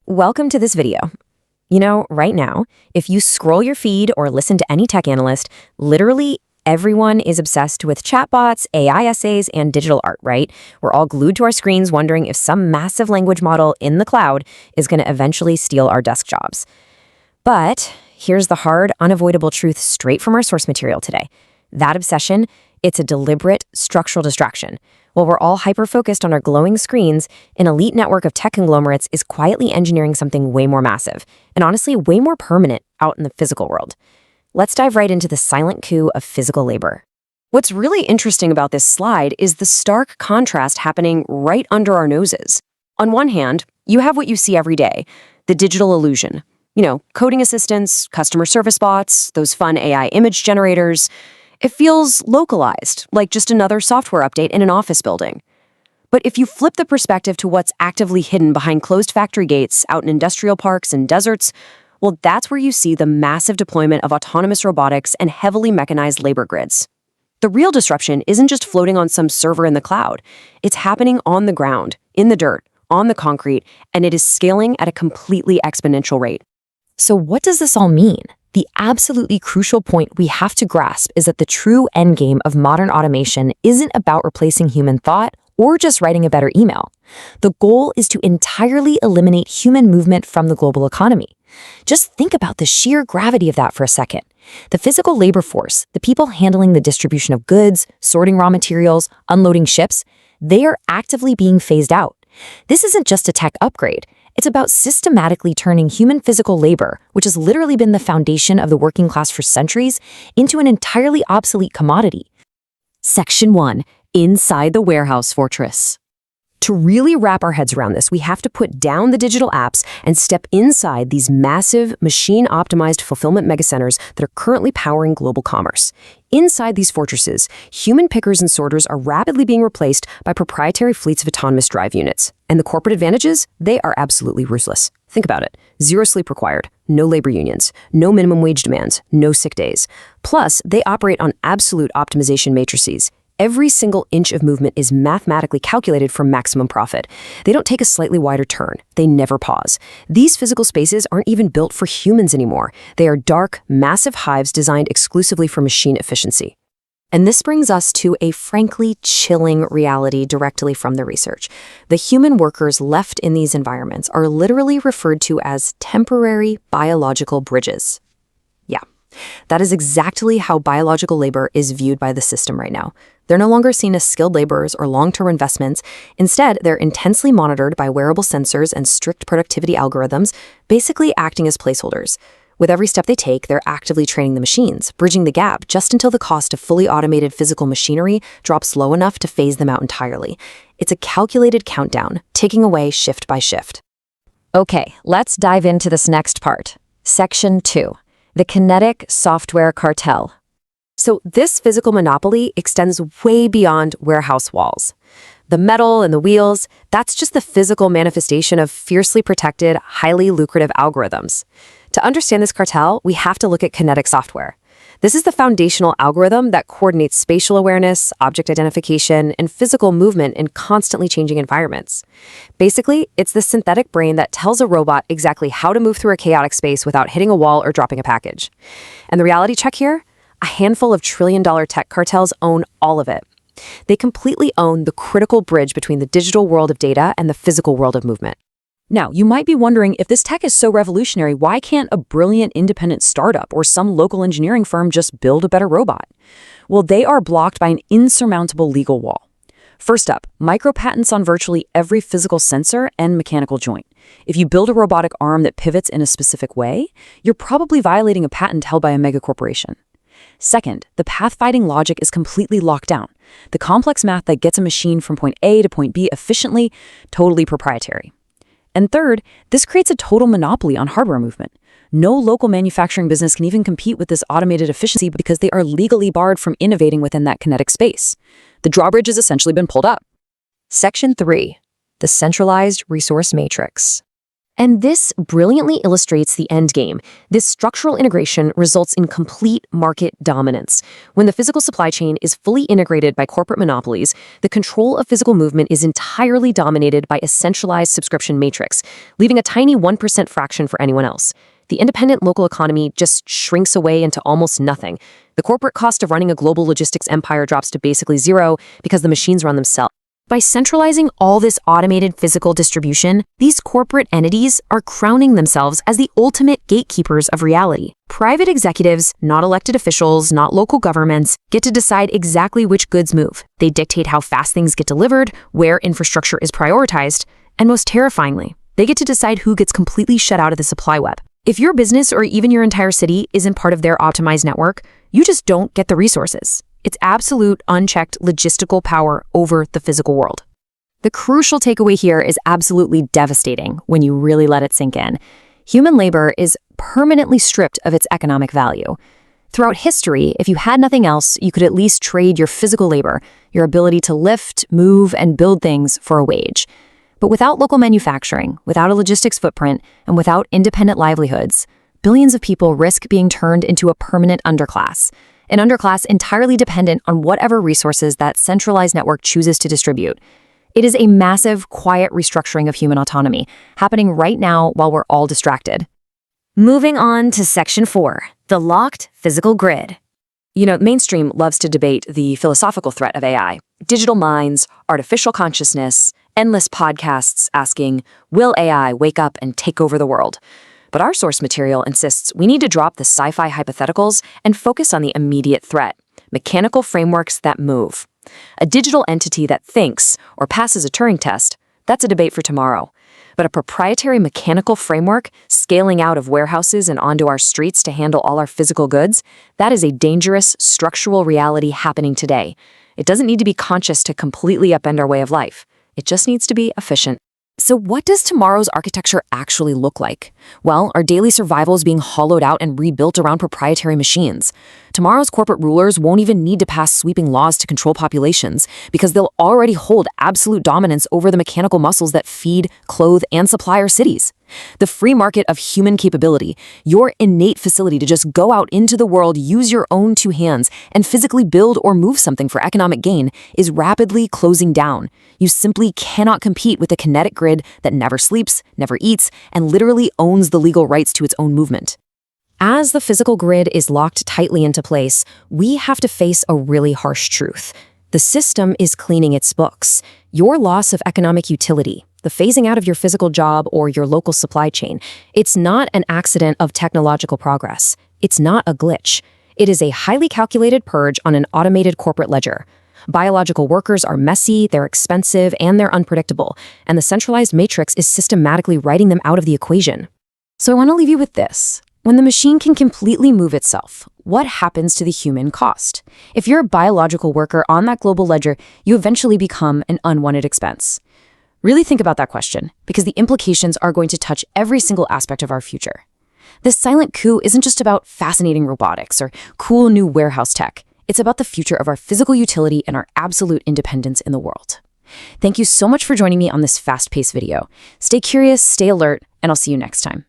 welcome to this video. Right now, if you scroll your feed or listen to any tech analyst, literally everyone is obsessed with chatbots, AI essays, and digital art, right? We're all glued to our screens wondering if some massive language model in the cloud is going to eventually steal our desk jobs. But here's the hard, unavoidable truth straight from our source material today. That obsession, it's a deliberate structural distraction. While we're all hyper-focused on our glowing screens, an elite network of tech conglomerates is quietly engineering something way more massive, and honestly, way more permanent out in the physical world. Let's dive right into the silent coup of physical labor. What's really interesting about this slide is the stark contrast happening right under our noses. On one hand, you have what you see every day, the digital illusion. Coding assistants, customer service bots, those fun AI image generators. It feels localized, like just another software update in an office building. But if you flip the perspective to what's actively hidden behind closed factory gates out in industrial parks and deserts, well, that's where you see the massive deployment of autonomous robotics and heavily mechanized labor grids. The real disruption isn't just floating on some server in the cloud. It's happening on the ground, in the dirt, on the concrete, and it is scaling at a completely exponential rate. So what does this all mean? The absolutely crucial point we have to grasp is that the true endgame of modern automation isn't about replacing human thought or just writing a better email. The goal is to entirely eliminate human movement from the global economy. Just think about the sheer gravity of that for a second. The physical labor force, the people handling the distribution of goods, sorting raw materials, unloading ships, they are actively being phased out. This isn't just a tech upgrade. It's about systematically turning human physical labor, which has literally been the foundation of the working class for centuries, into an entirely obsolete commodity. Section 1. Inside the warehouse fortress. To really wrap our heads around this, we have to put down the digital apps and step inside these massive, machine-optimized fulfillment megacenters that are currently powering global commerce. Inside these fortresses, human pickers and sorters are rapidly being replaced by proprietary fleets of autonomous drive units. And the corporate advantages? They are absolutely ruthless. Think about it. Zero sleep required, no labor unions, no minimum wage demands, no sick days. Plus, they operate on absolute optimization matrices. Every single inch of movement is mathematically calculated for maximum profit. They don't take a slightly wider turn. They never pause. These physical spaces aren't even built for humans anymore. They are dark, massive hives designed exclusively for machine efficiency. And this brings us to a frankly chilling reality directly from the research. The human workers left in these environments are literally referred to as temporary biological bridges. Yeah, that is exactly how biological labor is viewed by the system right now. They're no longer seen as skilled laborers or long-term investments. Instead, they're intensely monitored by wearable sensors and strict productivity algorithms, basically acting as placeholders. With every step they take, they're actively training the machines, bridging the gap just until the cost of fully automated physical machinery drops low enough to phase them out entirely. It's a calculated countdown, ticking away shift by shift. Okay, let's dive into this next part. Section 2. The Kinetic Software Cartel. So this physical monopoly extends way beyond warehouse walls. The metal and the wheels, that's just the physical manifestation of fiercely protected, highly lucrative algorithms. To understand this cartel, we have to look at Kinetic software. This is the foundational algorithm that coordinates spatial awareness, object identification, and physical movement in constantly changing environments. Basically, it's the synthetic brain that tells a robot exactly how to move through a chaotic space without hitting a wall or dropping a package. And the reality check here? A handful of trillion-dollar tech cartels own all of it. They completely own the critical bridge between the digital world of data and the physical world of movement. Now, you might be wondering, if this tech is so revolutionary, why can't a brilliant independent startup or some local engineering firm just build a better robot? Well, they are blocked by an insurmountable legal wall. First up, micro-patents on virtually every physical sensor and mechanical joint. If you build a robotic arm that pivots in a specific way, you're probably violating a patent held by a megacorporation. Second, the pathfinding logic is completely locked down. The complex math that gets a machine from point A to point B efficiently, totally proprietary. And third, this creates a total monopoly on hardware movement. No local manufacturing business can even compete with this automated efficiency because they are legally barred from innovating within that kinetic space. The drawbridge has essentially been pulled up. Section 3. The Centralized Resource Matrix. And this brilliantly illustrates the end game. This structural integration results in complete market dominance. When the physical supply chain is fully integrated by corporate monopolies, the control of physical movement is entirely dominated by a centralized subscription matrix, leaving a tiny 1% fraction for anyone else. The independent local economy just shrinks away into almost nothing. The corporate cost of running a global logistics empire drops to basically zero because the machines run themselves. By centralizing all this automated physical distribution, these corporate entities are crowning themselves as the ultimate gatekeepers of reality. Private executives, not elected officials, not local governments, get to decide exactly which goods move. They dictate how fast things get delivered, where infrastructure is prioritized, and most terrifyingly, they get to decide who gets completely shut out of the supply web. If your business or even your entire city isn't part of their optimized network, you just don't get the resources. It's absolute, unchecked logistical power over the physical world. The crucial takeaway here is absolutely devastating when you really let it sink in. Human labor is permanently stripped of its economic value. Throughout history, if you had nothing else, you could at least trade your physical labor, your ability to lift, move, and build things for a wage. But without local manufacturing, without a logistics footprint, and without independent livelihoods, billions of people risk being turned into a permanent underclass. An underclass entirely dependent on whatever resources that centralized network chooses to distribute. It is a massive, quiet restructuring of human autonomy, happening right now while we're all distracted. Moving on to Section 4, the locked physical grid. Mainstream loves to debate the philosophical threat of AI. Digital minds, artificial consciousness, endless podcasts asking, will AI wake up and take over the world? But our source material insists we need to drop the sci-fi hypotheticals and focus on the immediate threat, mechanical frameworks that move. A digital entity that thinks or passes a Turing test, that's a debate for tomorrow. But a proprietary mechanical framework scaling out of warehouses and onto our streets to handle all our physical goods, that is a dangerous structural reality happening today. It doesn't need to be conscious to completely upend our way of life. It just needs to be efficient. So what does tomorrow's architecture actually look like? Well, our daily survival is being hollowed out and rebuilt around proprietary machines. Tomorrow's corporate rulers won't even need to pass sweeping laws to control populations because they'll already hold absolute dominance over the mechanical muscles that feed, clothe, and supply our cities. The free market of human capability, your innate facility to just go out into the world, use your own two hands, and physically build or move something for economic gain, is rapidly closing down. You simply cannot compete with a kinetic grid that never sleeps, never eats, and literally owns the legal rights to its own movement. As the physical grid is locked tightly into place, we have to face a really harsh truth. The system is cleaning its books. Your loss of economic utility, the phasing out of your physical job or your local supply chain, it's not an accident of technological progress. It's not a glitch. It is a highly calculated purge on an automated corporate ledger. Biological workers are messy, they're expensive, and they're unpredictable, and the centralized matrix is systematically writing them out of the equation. So I want to leave you with this. When the machine can completely move itself, what happens to the human cost? If you're a biological worker on that global ledger, you eventually become an unwanted expense. Really think about that question, because the implications are going to touch every single aspect of our future. This silent coup isn't just about fascinating robotics or cool new warehouse tech. It's about the future of our physical utility and our absolute independence in the world. Thank you so much for joining me on this fast-paced video. Stay curious, stay alert, and I'll see you next time.